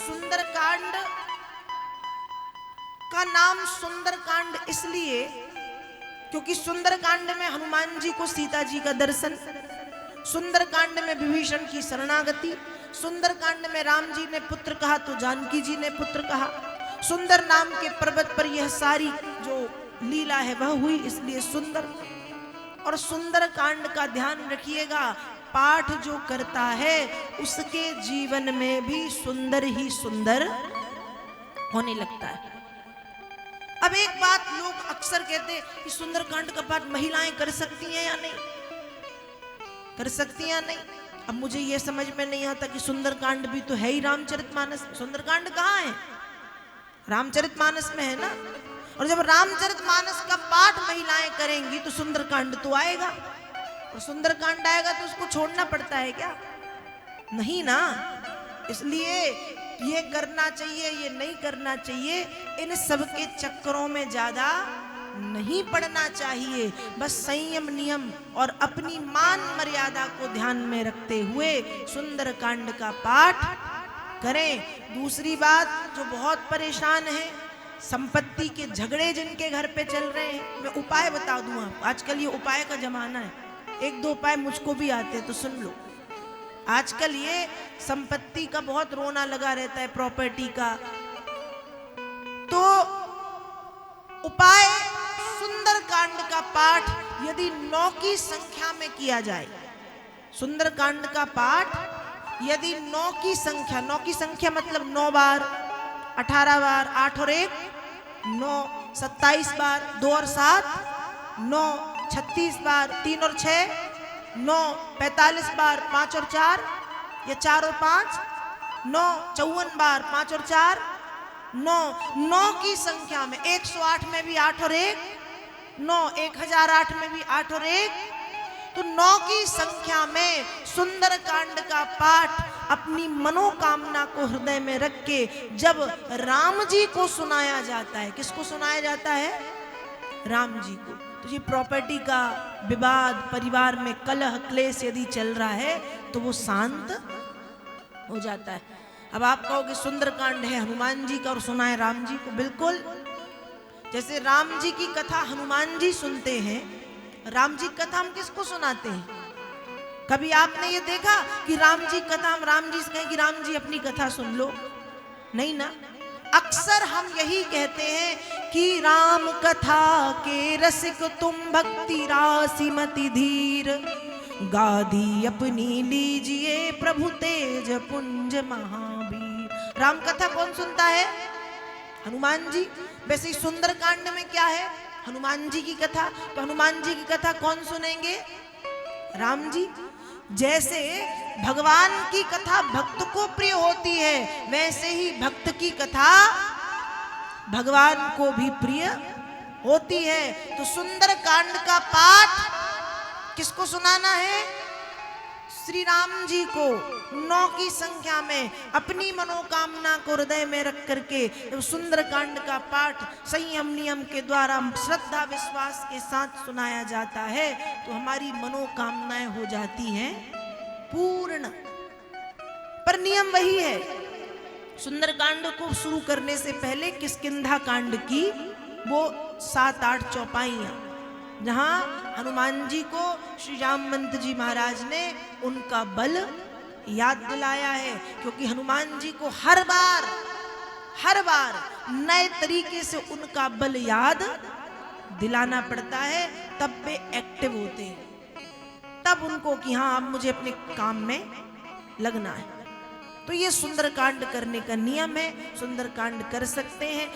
सुंदरकांड का नाम सुंदरकांड इसलिए क्योंकि सुंदरकांड में हनुमान जी को सीता जी का दर्शन, सुंदरकांड में विभीषण की शरणागति, सुंदरकांड में राम जी ने पुत्र कहा तो जानकी जी ने पुत्र कहा, सुंदर नाम के पर्वत पर यह सारी जो लीला है वह हुई, इसलिए सुंदर। और सुंदरकांड का ध्यान रखिएगा, पाठ जो करता है उसके जीवन में भी सुंदर ही सुंदर होने लगता है। अब एक बात लोग अक्सर कहते हैं कि सुंदरकांड का पाठ महिलाएं कर सकती हैं या नहीं, कर सकती हैं या नहीं। अब मुझे यह समझ में नहीं आता कि सुंदरकांड भी तो है ही रामचरितमानस, सुंदरकांड कहाँ है? रामचरितमानस में है ना। और जब रामचरितमानस का पाठ महिलाएं करेंगी तो सुंदरकांड तो आएगा, और सुंदरकांड आएगा तो उसको छोड़ना पड़ता है क्या? नहीं ना। इसलिए ये करना चाहिए, ये नहीं करना चाहिए, इन सब के चक्करों में ज्यादा नहीं पड़ना चाहिए। बस संयम नियम और अपनी मान मर्यादा को ध्यान में रखते हुए सुंदरकांड का पाठ करें। दूसरी बात, जो बहुत परेशान है, संपत्ति के झगड़े जिनके घर पे चल रहे हैं, मैं उपाय बता दूं आपको। आजकल ये उपाय का जमाना है, एक दो उपाय मुझको भी आते तो सुन लो। आजकल ये संपत्ति का बहुत रोना लगा रहता है, प्रॉपर्टी का। तो उपाय, सुंदरकांड का पाठ यदि 9 की संख्या में किया जाए, सुंदरकांड का पाठ यदि 9 की संख्या, 9 की संख्या मतलब 9 बार, 18 बार, 8 और 1 9, 27 बार, 2 और 7 9, 36 बार, 3 और 6 9, 45 बार, 5 और 4 या 4 और 5 9, 54 बार, 5 और 4 9, 9 की संख्या में, 108 में भी 8 और 1 9, 1008 में भी 8 और 1, तो 9 की संख्या में सुंदरकांड का पाठ अपनी मनोकामना को हृदय में रख के जब राम जी को सुनाया जाता है, किसको सुनाया जाता है? राम जी को। तो ये प्रॉपर्टी का विवाद, परिवार में कलह क्लेश यदि चल रहा है तो वो शांत हो जाता है। अब आप कहोगे सुंदरकांड है हनुमान जी का और सुना है राम जी को, बिल्कुल। जैसे राम जी की कथा हनुमान जी सुनते हैं, राम जी की कथा हम किसको सुनाते हैं? कभी आपने ये देखा कि राम जी कथा हम राम जी से कहें कि राम जी अपनी कथा सुन लो? नहीं ना। अक्सर हम यही कहते हैं कि राम कथा के रसिक तुम, भक्ति राशि मति धीर, गाधी अपनी लीजिए प्रभु तेज पुंज महावीर। राम कथा कौन सुनता है? हनुमान जी। वैसे सुंदरकांड में क्या है? हनुमान जी की कथा। तो हनुमान जी की कथा कौन सुनेंगे? राम जी। जैसे भगवान की कथा भक्त को प्रिय होती है, वैसे ही भक्त की कथा भगवान को भी प्रिय होती है। तो सुंदरकांड का पाठ किसको सुनाना है? श्री राम जी को 9 की संख्या में अपनी मनोकामना को हृदय में रख करके जब सुंदरकांड का पाठ संयम नियम के द्वारा श्रद्धा विश्वास के साथ सुनाया जाता है तो हमारी मनोकामनाएं हो जाती हैं पूर्ण। पर नियम वही है, सुंदरकांड को शुरू करने से पहले किष्किंधा कांड की वो 7-8 चौपाइयां, जहां हनुमान जी को श्री रामवंत जी महाराज ने उनका बल याद दिलाया है। क्योंकि हनुमान जी को हर बार नए तरीके से उनका बल याद दिलाना पड़ता है, तब वे एक्टिव होते हैं, तब उनको कि हाँ अब मुझे अपने काम में लगना है। तो ये सुंदरकांड करने का नियम है, सुंदरकांड कर सकते हैं।